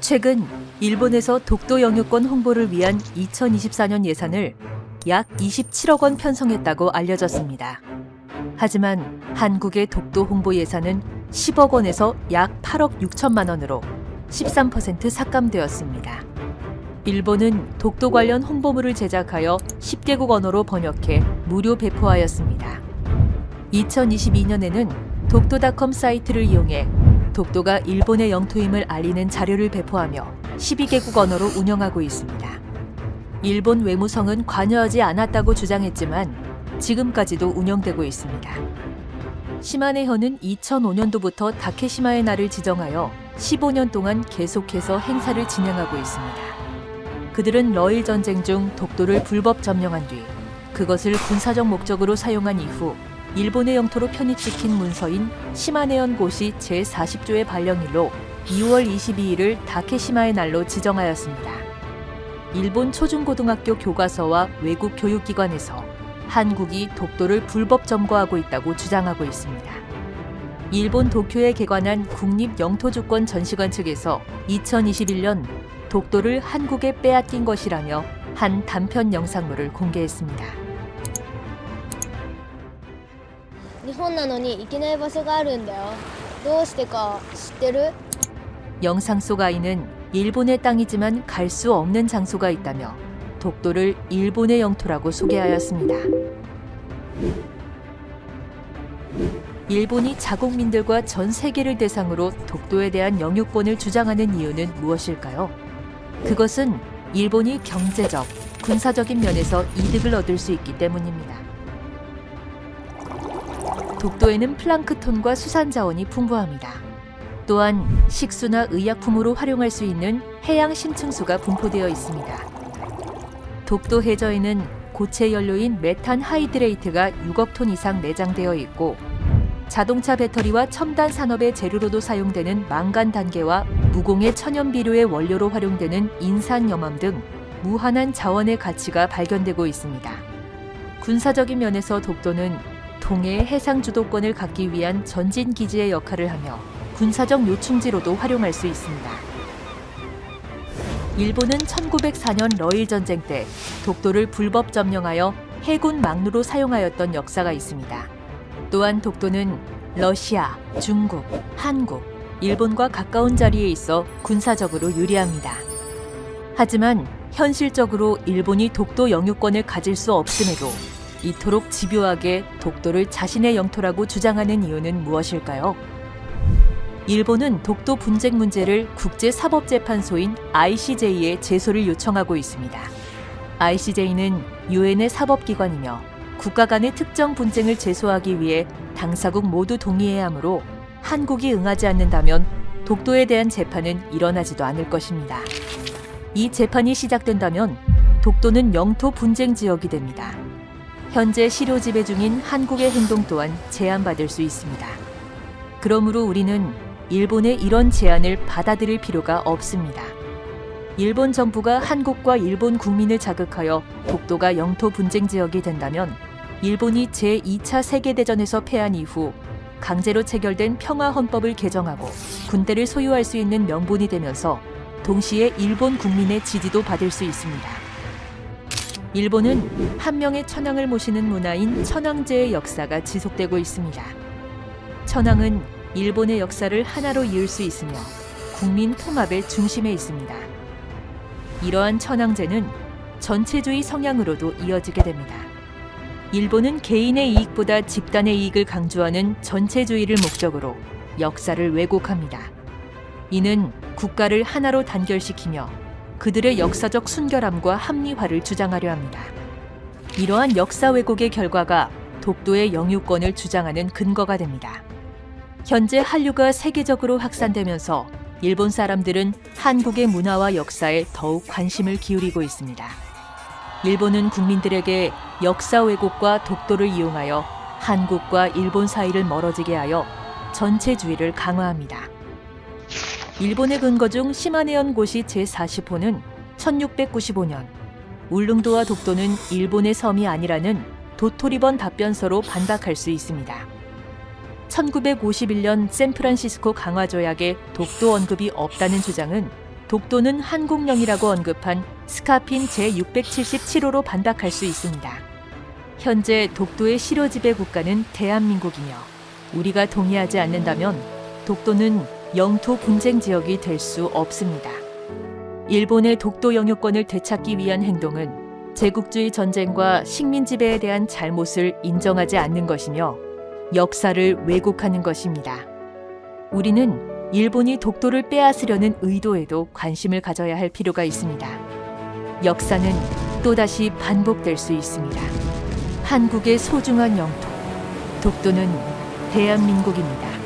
최근 일본에서 독도 영유권 홍보를 위한 2024년 예산을 약 27억 원 편성했다고 알려졌습니다. 하지만 한국의 독도 홍보 예산은 10억 원에서 약 8억 6천만 원으로 13% 삭감되었습니다. 일본은 독도 관련 홍보물을 제작하여 10개국 언어로 번역해 무료 배포하였습니다. 2022년에는 독도닷컴 사이트를 이용해 독도가 일본의 영토임을 알리는 자료를 배포하며 12개국 언어로 운영하고 있습니다. 일본 외무성은 관여하지 않았다고 주장했지만 지금까지도 운영되고 있습니다. 시마네현은 2005년도부터 다케시마의 날을 지정하여 15년 동안 계속해서 행사를 진행하고 있습니다. 그들은 러일 전쟁 중 독도를 불법 점령한 뒤 그것을 군사적 목적으로 사용한 이후 일본의 영토로 편입시킨 문서인 시마네현 고시 제40조의 발령일로 2월 22일을 다케시마의 날로 지정하였습니다. 일본 초중고등학교 교과서와 외국 교육기관에서 한국이 독도를 불법 점거하고 있다고 주장하고 있습니다. 일본 도쿄에 개관한 국립영토주권 전시관 측에서 2021년 독도를 한국에 빼앗긴 것이라며 한 단편 영상물을 공개했습니다. 日本なのに行けない場所があるんだよ。どうしてか知ってる? 영상 속 아이는 일본의 땅이지만 갈 수 없는 장소가 있다며 독도를 일본의 영토라고 소개하였습니다. 일본이 자국민들과 전 세계를 대상으로 독도에 대한 영유권을 주장하는 이유는 무엇일까요? 그것은 일본이 경제적, 군사적인 면에서 이득을 얻을 수 있기 때문입니다. 독도에는 플랑크톤과 수산 자원이 풍부합니다. 또한 식수나 의약품으로 활용할 수 있는 해양 심층수가 분포되어 있습니다. 독도 해저에는 고체 연료인 메탄 하이드레이트가 6억 톤 이상 내장되어 있고 자동차 배터리와 첨단 산업의 재료로도 사용되는 망간 단계와 무공해 천연 비료의 원료로 활용되는 인산 염암 등 무한한 자원의 가치가 발견되고 있습니다. 군사적인 면에서 독도는 동해의 해상 주도권을 갖기 위한 전진 기지의 역할을 하며 군사적 요충지로도 활용할 수 있습니다. 일본은 1904년 러일 전쟁 때 독도를 불법 점령하여 해군 막루로 사용하였던 역사가 있습니다. 또한 독도는 러시아, 중국, 한국, 일본과 가까운 자리에 있어 군사적으로 유리합니다. 하지만 현실적으로 일본이 독도 영유권을 가질 수 없음에도 이토록 집요하게 독도를 자신의 영토라고 주장하는 이유는 무엇일까요? 일본은 독도 분쟁 문제를 국제사법재판소인 ICJ에 제소를 요청하고 있습니다. ICJ는 유엔의 사법기관이며 국가 간의 특정 분쟁을 제소하기 위해 당사국 모두 동의해야 하므로 한국이 응하지 않는다면 독도에 대한 재판은 일어나지도 않을 것입니다. 이 재판이 시작된다면 독도는 영토 분쟁 지역이 됩니다. 현재 실효 지배 중인 한국의 행동 또한 제한받을 수 있습니다. 그러므로 우리는 일본의 이런 제안을 받아들일 필요가 없습니다. 일본 정부가 한국과 일본 국민을 자극하여 독도가 영토 분쟁 지역이 된다면 일본이 제2차 세계대전에서 패한 이후 강제로 체결된 평화헌법을 개정하고 군대를 소유할 수 있는 명분이 되면서 동시에 일본 국민의 지지도 받을 수 있습니다. 일본은 한 명의 천황을 모시는 문화인 천황제의 역사가 지속되고 있습니다. 천황은 일본의 역사를 하나로 이을 수 있으며 국민 통합의 중심에 있습니다. 이러한 천황제는 전체주의 성향으로도 이어지게 됩니다. 일본은 개인의 이익보다 집단의 이익을 강조하는 전체주의를 목적으로 역사를 왜곡합니다. 이는 국가를 하나로 단결시키며 그들의 역사적 순결함과 합리화를 주장하려 합니다. 이러한 역사 왜곡의 결과가 독도의 영유권을 주장하는 근거가 됩니다. 현재 한류가 세계적으로 확산되면서 일본 사람들은 한국의 문화와 역사에 더욱 관심을 기울이고 있습니다. 일본은 국민들에게 역사 왜곡과 독도를 이용하여 한국과 일본 사이를 멀어지게 하여 전체주의를 강화합니다. 일본의 근거 중 시마네현 고시 제40호는 1695년 울릉도와 독도는 일본의 섬이 아니라는 도토리번 답변서로 반박할 수 있습니다. 1951년 샌프란시스코 강화조약에 독도 언급이 없다는 주장은 독도는 한국령이라고 언급한 스카핀 제677호로 반박할 수 있습니다. 현재 독도의 실효 지배 국가는 대한민국이며 우리가 동의하지 않는다면 독도는 영토 분쟁 지역이 될 수 없습니다. 일본의 독도 영유권을 되찾기 위한 행동은 제국주의 전쟁과 식민 지배에 대한 잘못을 인정하지 않는 것이며 역사를 왜곡하는 것입니다. 우리는 일본이 독도를 빼앗으려는 의도에도 관심을 가져야 할 필요가 있습니다. 역사는 또다시 반복될 수 있습니다. 한국의 소중한 영토, 독도는 대한민국입니다.